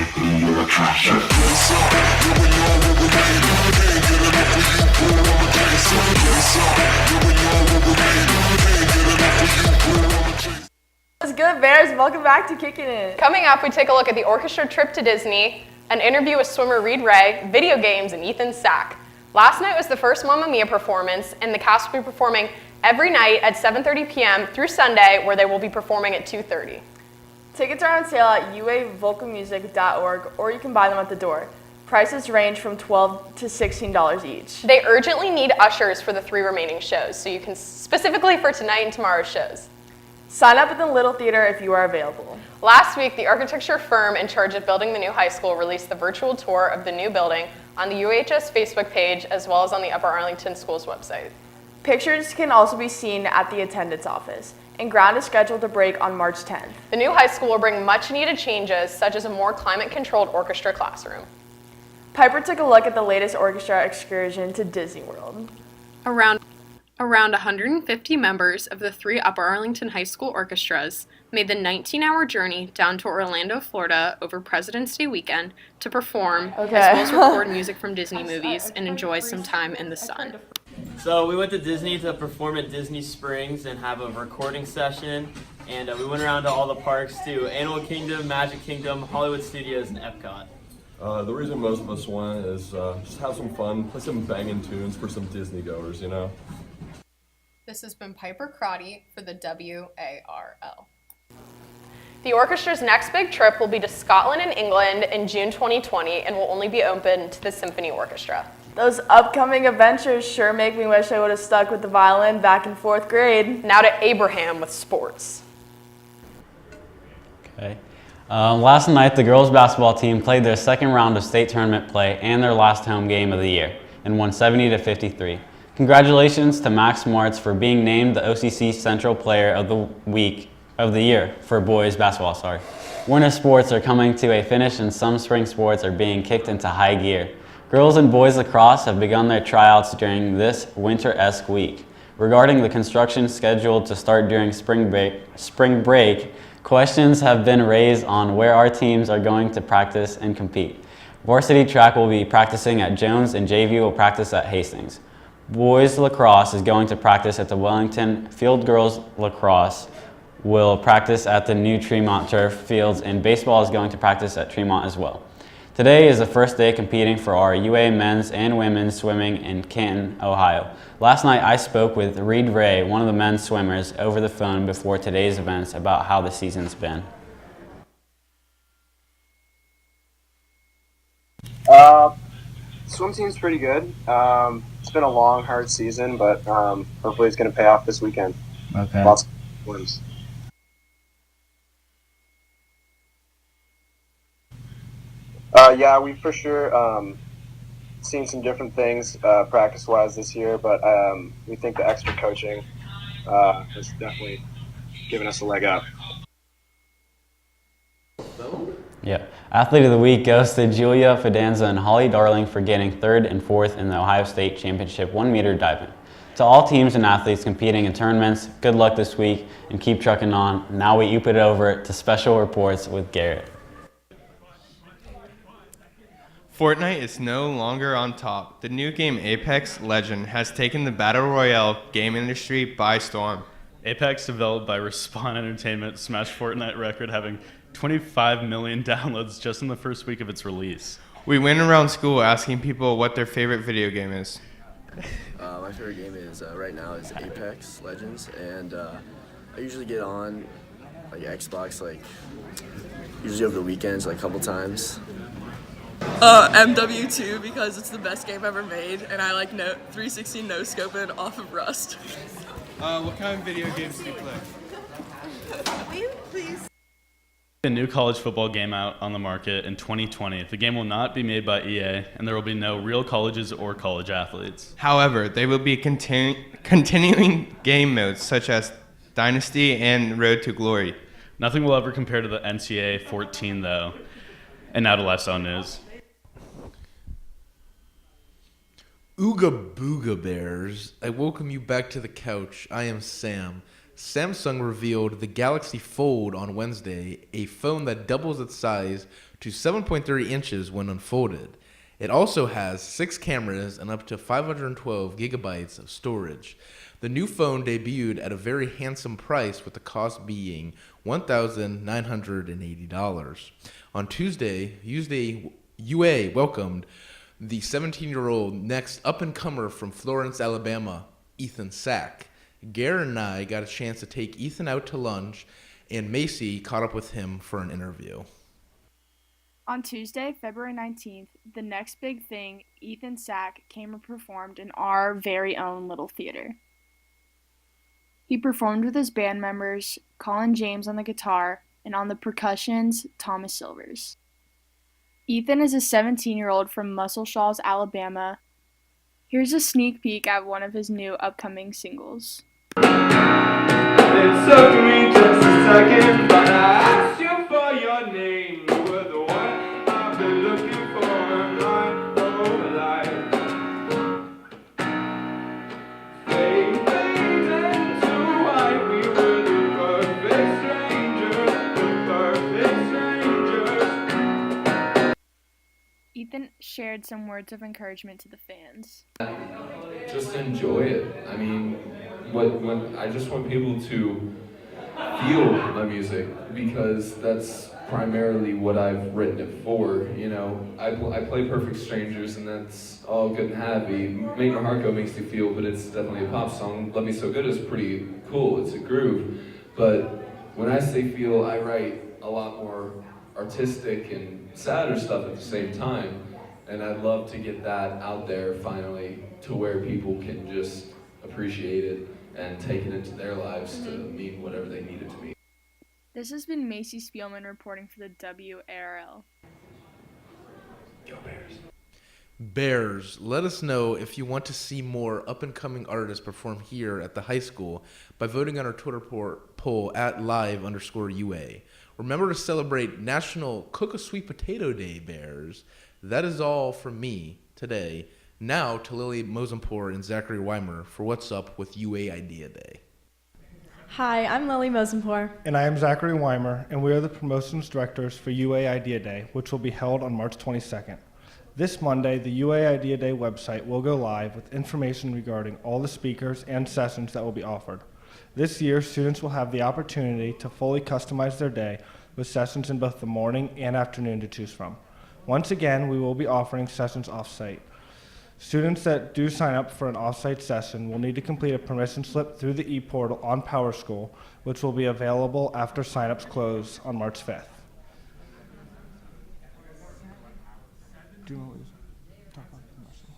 What's good, Bears? Welcome back to Kickin. Coming up, we take a look at the orchestra trip to Disney, an interview with swimmer Reed Ray, video games, and Ethan Sak. Last night was the first Mamma Mia performance, and the cast will be performing every night at 7:30 p.m. through Sunday, where they will be performing at 2:30. Tickets are on sale at uavocalmusic.org, or you can buy them at the door. Prices range from $12 to $16 each. They urgently need ushers for the 3 remaining shows, so you can specifically for tonight and tomorrow's shows. Sign up at the Little Theater if you are available. Last week, the architecture firm in charge of building the new high school released the virtual tour of the new building on the UHS Facebook page, as well as on the Upper Arlington Schools website. Pictures can also be seen at the attendance office, and ground is scheduled to break on March 10th. The new high school will bring much needed changes, such as a more climate-controlled orchestra classroom. Piper took a look at the latest orchestra excursion to Disney World. Around 150 members of the 3 Upper Arlington High School orchestras made the 19-hour journey down to Orlando, Florida over President's Day weekend to perform, as well as record music from Disney movies and enjoy some time in the sun. So we went to Disney to perform at Disney Springs and have a recording session, and we went around to all the parks to Animal Kingdom, Magic Kingdom, Hollywood Studios, and Epcot. The reason most of us went is just have some fun, play some banging tunes for some Disney goers, you know? This has been Piper Crotty for the WARL. The orchestra's next big trip will be to Scotland and England in June 2020 and will only be open to the symphony orchestra. Those upcoming adventures sure make me wish I would have stuck with the violin back in 4th grade. Now to Abraham with sports. Okay. Last night, the girls basketball team played their second round of state tournament play and their last home game of the year and won 70-53. Congratulations to Max Martz for being named the OCC Central Player of the Year for boys basketball. Winter sports are coming to a finish, and some spring sports are being kicked into high gear. Girls and boys lacrosse have begun their tryouts during this winter-esque week. Regarding the construction scheduled to start during spring break, questions have been raised on where our teams are going to practice and compete. Varsity track will be practicing at Jones, and JV will practice at Hastings. Boys lacrosse is going to practice at the Wellington field. Girls lacrosse will practice at the new Tremont turf fields, and baseball is going to practice at Tremont as well. Today is the first day competing for our UA men's and women's swimming in Canton, Ohio. Last night I spoke with Reed Ray, one of the men's swimmers, over the phone before today's events about how the season's been. Swim team's pretty good. It's been a long, hard season, but hopefully it's going to pay off this weekend. Okay. Lots of swims. Yeah, we've for sure seen some different things practice-wise this year, but we think the extra coaching has definitely given us a leg up. Yeah. Athlete of the Week goes to Julia Fidanza and Holly Darling for getting 3rd and 4th in the Ohio State Championship 1-meter diving. To all teams and athletes competing in tournaments, good luck this week and keep trucking on. Now we oop it over to special reports with Garrett. Fortnite is no longer on top. The new game Apex Legends has taken the Battle Royale game industry by storm. Apex, developed by Respawn Entertainment, smashed Fortnite record, having 25 million downloads just in the first week of its release. We went around school asking people what their favorite video game is. My favorite game is right now is Apex Legends, and I usually get on like Xbox usually over the weekends a couple times. MW2 because it's the best game ever made, and I like 360 no scoping off of Rust. What kind of video games do you play? Please. A new college football game out on the market in 2020. The game will not be made by EA, and there will be no real colleges or college athletes. However, they will be continuing game modes such as Dynasty and Road to Glory. Nothing will ever compare to the NCAA 14, though. And now to Lifestyle News. Ooga Booga Bears, I welcome you back to the couch. I am Sam. Samsung revealed the Galaxy Fold on Wednesday, a phone that doubles its size to 7.3 inches when unfolded. It also has 6 cameras and up to 512 gigabytes of storage. The new phone debuted at a very handsome price, with the cost being $1,980. On Tuesday, UA welcomed the 17-year-old next up-and-comer from Florence, Alabama, Ethan Sak. Garrett and I got a chance to take Ethan out to lunch, and Macy caught up with him for an interview. On Tuesday, February 19th, the next big thing, Ethan Sak came and performed in our very own little theater. He performed with his band members, Colin James on the guitar, and on the percussions, Thomas Silvers. Ethan is a 17-year-old from Muscle Shoals, Alabama. Here's a sneak peek at one of his new upcoming singles. It took me just a second, but I asked you for your name. You were the one I've been looking for my whole life. Fade into white, we were the perfect strangers. Ethan shared some words of encouragement to the fans. Just enjoy it. I mean, when I just want people to feel my music, because that's primarily what I've written it for. You know, I play Perfect Strangers, and that's all good and happy. Make My Heart Go makes you feel, but it's definitely a pop song. Love Me So Good is pretty cool. It's a groove. But when I say feel, I write a lot more artistic and sadder stuff at the same time. And I'd love to get that out there finally, to where people can just appreciate it and take it into their lives to mean whatever they need it to mean. This has been Macy Spielman reporting for the WARL. Go Bears. Bears, let us know if you want to see more up-and-coming artists perform here at the high school by voting on our Twitter poll at @live_UA. Remember to celebrate National Cook a Sweet Potato Day, Bears. That is all from me today. Now to Lily Mosenpour and Zachary Weimer for What's Up with UA Idea Day. Hi, I'm Lily Mosenpour. And I am Zachary Weimer, and we are the promotions directors for UA Idea Day, which will be held on March 22nd. This Monday, the UA Idea Day website will go live with information regarding all the speakers and sessions that will be offered. This year, students will have the opportunity to fully customize their day with sessions in both the morning and afternoon to choose from. Once again, we will be offering sessions off-site. Students that do sign up for an off-site session will need to complete a permission slip through the e-portal on PowerSchool, which will be available after sign-ups close on March 5th. Do you want to talk about the commercial?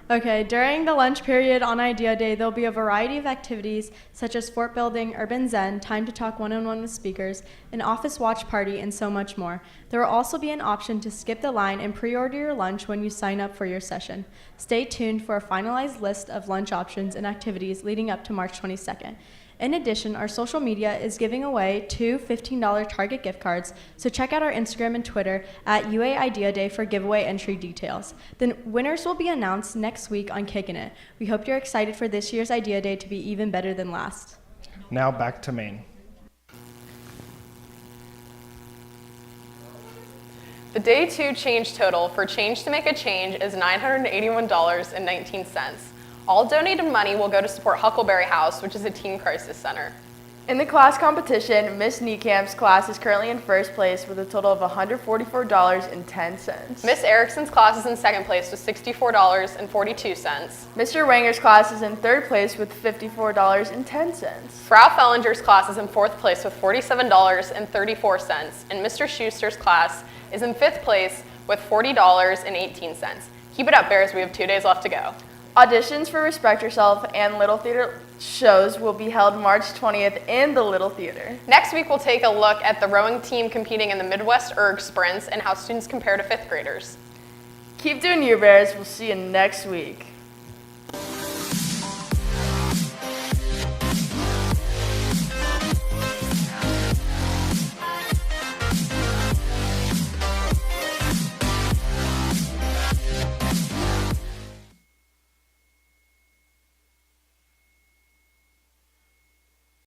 Okay, during the lunch period on Idea Day, there'll be a variety of activities such as fort building, urban zen, time to talk one-on-one with speakers, an office watch party, and so much more. There will also be an option to skip the line and pre-order your lunch when you sign up for your session. Stay tuned for a finalized list of lunch options and activities leading up to March 22nd. In addition, our social media is giving away 2 $15 Target gift cards, so check out our Instagram and Twitter at UA Idea Day for giveaway entry details. The winners will be announced next week on Kickin. We hope you're excited for this year's Idea Day to be even better than last. Now back to Maine. The Day 2 change total for Change to Make a Change is $981.19. All donated money will go to support Huckleberry House, which is a teen crisis center. In the class competition, Miss Niecamp's class is currently in first place with a total of $144.10. Miss Erickson's class is in second place with $64.42. Mr. Wanger's class is in third place with $54.10. Frau Fellinger's class is in fourth place with $47.34, and Mr. Schuster's class is in fifth place with $40.18. Keep it up, Bears. We have 2 days left to go. Auditions for Respect Yourself and Little Theater shows will be held March 20th in the Little Theater. Next week, we'll take a look at the rowing team competing in the Midwest Erg Sprints and how students compare to fifth graders. Keep doing you, Bears. We'll see you next week.